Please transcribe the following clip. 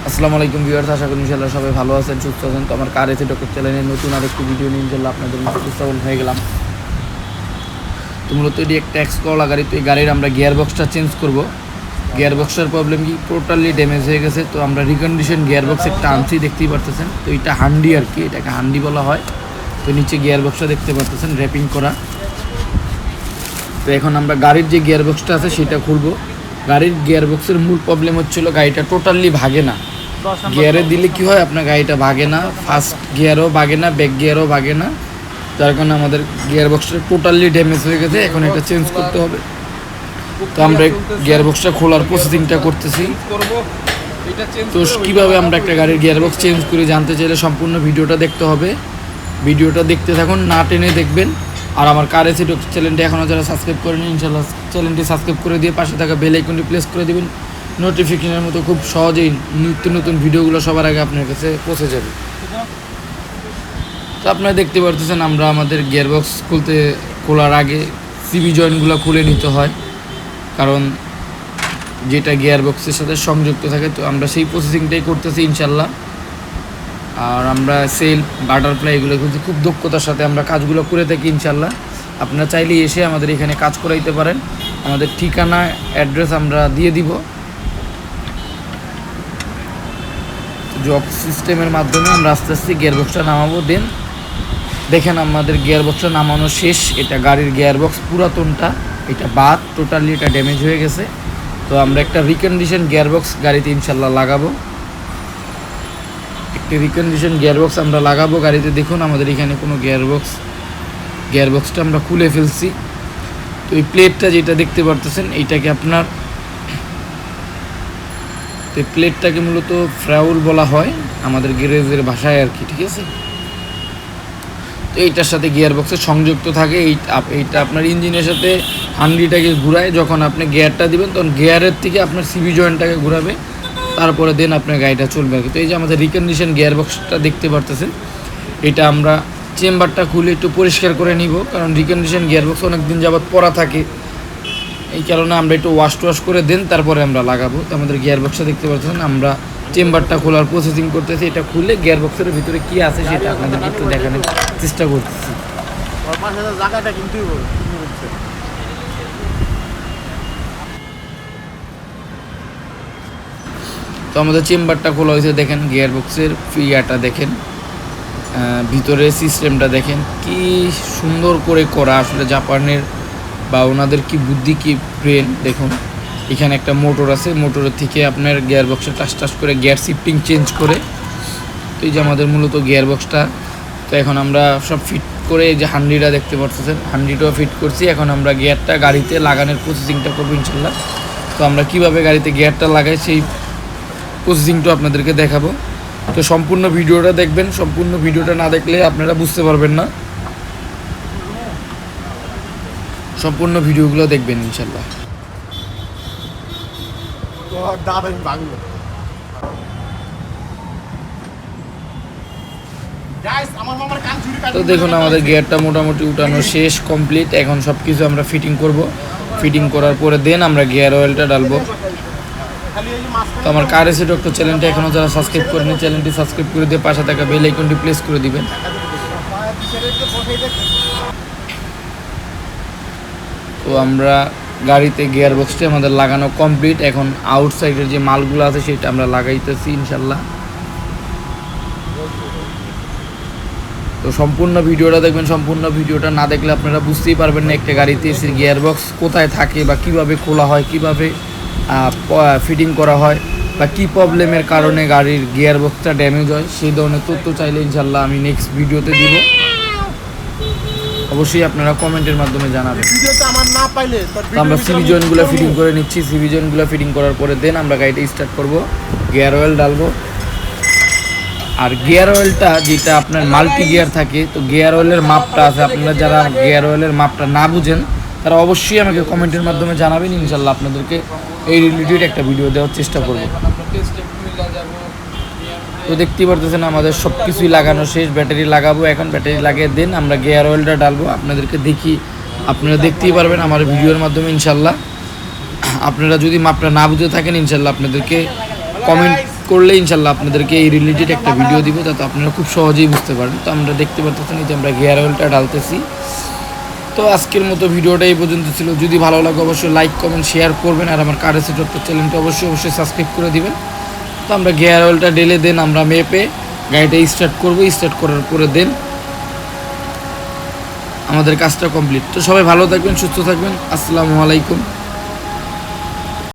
আসসালামু আলাইকুম ভিউয়ার্স, আশা করি ইনশাআল্লাহ সবাই ভালো আছেন, সুস্থ আছেন। তো আমার কার এসে ডক্টর চ্যানেলে নতুন আরেকটি ভিডিও নিয়ে ইনশাআল্লাহ আপনাদের মধ্যে উপস্থাপন হয়ে গেলাম। তো মূলত এটি একটা এক্স করলা গাড়ি। তো এই গাড়ির আমরা গিয়ার বক্সটা চেঞ্জ করব। গিয়ার বক্সটার প্রবলেম কি, টোটালি ড্যামেজ হয়ে গেছে। তো আমরা রিকন্ডিশন গিয়ার বক্স একটা আনছি, দেখতেই পারতেছেন। তো এটা হান্ডি আর কি, এটাকে হান্ডি বলা হয়। তো নিচে গিয়ার বক্সটা দেখতে পারতেছেন র্যাপিং করা। তো এখন আমরা গাড়ির যে গিয়ার বক্সটা আছে সেটা খুলবো। গাড়ির গিয়ার বক্সের মূল প্রবলেম হচ্ছিল গাড়িটা টোটালি ভাগে না। গিয়ারে দিলে কি হয়, আপনার গাড়িটা ভাগে না, ফার্স্ট গিয়ারও ভাগে না, ব্যাক গিয়ারও ভাগে না। যার কারণে আমাদের গিয়ার বক্সটা টোটালি ড্যামেজ হয়ে গেছে। এখন এটা চেঞ্জ করতে হবে। তো আমরা গিয়ার বক্সটা খোলার প্রসেসিংটা করতেছি। তো কীভাবে আমরা একটা গাড়ির গিয়ার বক্স চেঞ্জ করে জানতে চাইলে সম্পূর্ণ ভিডিওটা দেখতে হবে। ভিডিওটা দেখতে থাকুন, না টেনে দেখবেন। আর আমার কার এসি ডক্টর চ্যানেলটি এখনও যারা সাবস্ক্রাইব করেনি, ইনশাআল্লাহ চ্যানেলটি সাবস্ক্রাইব করে দিয়ে পাশে থাকা বেল আইকনটি প্রেস করে দেবেন। নোটিফিকেশনের মতো খুব সহজেই নিত্য নতুন ভিডিওগুলো সবার আগে আপনার কাছে পৌঁছে যাবে। তো আপনারা দেখতে পারতেছেন আমরা আমাদের গিয়ারবক্স খোলার আগে সিবি জয়েন্টগুলো খুলে নিতে হয়, কারণ যেটা গিয়ারবক্সের সাথে সংযুক্ত থাকে। তো আমরা সেই প্রসেসিংটাই করতেছি ইনশাল্লাহ। আর আমরা সেল বাটারফ্লাই এগুলো কিন্তু খুব দক্ষতার সাথে আমরা কাজগুলো করে থাকি ইনশাল্লাহ। আপনারা চাইলে এসে আমাদের এখানে কাজ করাইতে পারেন। আমাদের ঠিকানা অ্যাড্রেস আমরা দিয়ে দিব। জব সিস্টেমের মাধ্যমে আমরা আস্তে আস্তে গিয়ারবক্সটা নামাবো। দেখেন আমাদের গিয়ারবক্সটা নামানো শেষ। এটা গাড়ির গিয়ারবক্স পুরাতনটা, এটা বাদ, টোটালি এটা ড্যামেজ হয়ে গেছে। তো আমরা একটা রিকন্ডিশন গিয়ারবক্স গাড়িতে ইনশাল্লাহ লাগাবো। একটি রিকন্ডিশন গিয়ারবক্স আমরা লাগাবো গাড়িতে। দেখুন আমাদের এখানে কোনো গিয়ারবক্সটা আমরা খুলে ফেলছি। তো এই প্লেটটা যেটা দেখতে পারতেছেন এইটাকে আপনার, তো প্লেটটাকে মূলত ফ্রাউল বলা হয় আমাদের গ্যারেজের ভাষায় আর কি, ঠিক আছে। তো এইটার সাথে গিয়ারবক্সের সংযুক্ত থাকে। এইটা আপনার ইঞ্জিনের সাথে হান্ডিটাকে ঘুরায়। যখন আপনি গিয়ারটা দিবেন তখন গিয়ারের থেকে আপনার সিবি জয়েন্টটাকে ঘুরাবে, তারপরে আপনার গাড়িটা চলবে আর কি। তো এই যে আমাদের রিকন্ডিশন গিয়ারবক্সটা দেখতে পারতেছেন, এটা আমরা চেম্বারটা খুলে একটু পরিষ্কার করে নিব, কারণ রিকন্ডিশন গিয়ারবক্স অনেক দিন যাবত পরা থাকে। এই কারণে আমরা একটু ওয়াশ করে তারপরে আমরা লাগাবো। তো আমাদের গিয়ারবক্সটা দেখতে পাচ্ছেন, আমরা চেম্বারটা খোলার প্রসেসিং করতেছি। এটা খুলে গিয়ারবক্সের ভিতরে কী আছে সেটা আপনাদেরকে একটু দেখানোর চেষ্টা করতেছি। তো আমাদের চেম্বারটা খোলা হয়েছে, দেখেন গিয়ারবক্সের ফিয়াটা দেখেন, ভিতরে সিস্টেমটা দেখেন কি সুন্দর করে করা। আসলে জাপানের বা ওনাদের কি বুদ্ধি, কি ব্রেন। দেখুন এখানে একটা মোটর আছে, মোটরের থেকে আপনার গিয়ারবক্সে টাচ করে গিয়ার শিফটিং চেঞ্জ করে। তো এই যে আমাদের মূলত গিয়ারবক্সটা। তো এখন আমরা সব ফিট করে, এই যে হান্ডিটা দেখতে পাচ্ছেন, হান্ডিটাও ফিট করছি। এখন আমরা গিয়ারটা গাড়িতে লাগানোর প্রসেসিংটা করবো ইনশাল্লাহ। তো আমরা কিভাবে গাড়িতে গিয়ারটা লাগাই সেই প্রসেসিংটা আপনাদেরকে দেখাবো। তো সম্পূর্ণ ভিডিওটা দেখবেন। সম্পূর্ণ ভিডিওটা না দেখলে আপনারা বুঝতে পারবেন না। সম্পূর্ণ ভিডিওগুলো দেখবেন ইনশাল্লাহ। তো দেখুন আমাদের গিয়ারটা মোটামুটি উঠানো শেষ, কমপ্লিট। এখন সব কিছু আমরা ফিটিং করব। ফিটিং করার পরে আমরা গিয়ার অয়েলটা ডালবো। তো আমার কার এসি ডক্টর চ্যানেলটা এখনও যারা সাবস্ক্রাইব করেনি, চ্যানেলটি সাবস্ক্রাইব করে দিয়ে পাশে থাকা বেল আইকনটি প্রেস করে দিবেন। তো আমরা গাড়িতে গিয়ার বক্সটি আমাদের লাগানো কমপ্লিট। এখন আউটসাইডের যে মালগুলো আছে সেটা আমরা লাগাইতেছি ইনশাল্লাহ। তো সম্পূর্ণ ভিডিওটা দেখবেন। সম্পূর্ণ ভিডিওটা না দেখলে আপনারা বুঝতেই পারবেন না একটা গাড়িতে এসির গিয়ার বক্স কোথায় থাকে, বা কিভাবে খোলা হয়, কিভাবে ফিটিং করা হয়, বা কী প্রবলেমের কারণে গাড়ির গিয়ার বক্সটা ড্যামেজ হয়। সেই ধরনের তথ্য চাইলে ইনশাল্লাহ আমি নেক্সট ভিডিওতে দিব। অবশ্যই আপনারা কমেন্টের মাধ্যমে জানাবেন। তো আমরা সিবি জয়েন্টগুলো ফিটিং করে নিচ্ছি। সিবি জয়েন্টগুলো ফিটিং করার পরে আমরা গাড়িটা স্টার্ট করব, গিয়ার অয়েল ডালবো। আর গিয়ার অয়েলটা যেটা আপনার মাল্টি গিয়ার থাকে, তো গিয়ার অয়েলের মাপটা আছে। আপনারা যারা গিয়ার অয়েলের মাপটা না বুঝেন তারা অবশ্যই আমাকে কমেন্টের মাধ্যমে জানাবেন। ইনশাল্লাহ আপনাদেরকে এই রিলেটেড একটা ভিডিও দেওয়ার চেষ্টা করব। তো দেখতেই পারতেছেন আমাদের সব কিছুই লাগানো শেষ। ব্যাটারি লাগাবো, এখন ব্যাটারি লাগিয়ে আমরা গিয়ার অয়েলটা ডালবো। আপনাদেরকে আপনারা দেখতেই পারবেন আমার ভিডিওর মাধ্যমে ইনশাল্লাহ। আপনারা যদি মাপটা না বুঝে থাকেন ইনশাল্লাহ আপনাদেরকে করলে ইনশাল্লাহ আপনাদেরকে এই রিলেটেড একটা ভিডিও দিব, যাতে আপনারা খুব সহজেই বুঝতে পারেন। তো আমরা দেখতে পারতেছেন যে আমরা গিয়ার অয়েলটা ঢালতেছি। তো আজকের মতো ভিডিওটা এই পর্যন্ত ছিল। যদি ভালো লাগে অবশ্যই লাইক কমেন্ট শেয়ার করবেন, আর আমার কার এসে ডক্টর চ্যানেলটা অবশ্যই সাবস্ক্রাইব করে দিবেন। তো আমরা গিয়ার অয়েলটা ঢেলে দেন, আমরা মেপে গাড়িটা স্টার্ট করবো। স্টার্ট করার পরে দেন আমাদের কাজটা কমপ্লিট। তো সবাই ভালো থাকবেন, সুস্থ থাকবেন। আসসালামু আলাইকুম।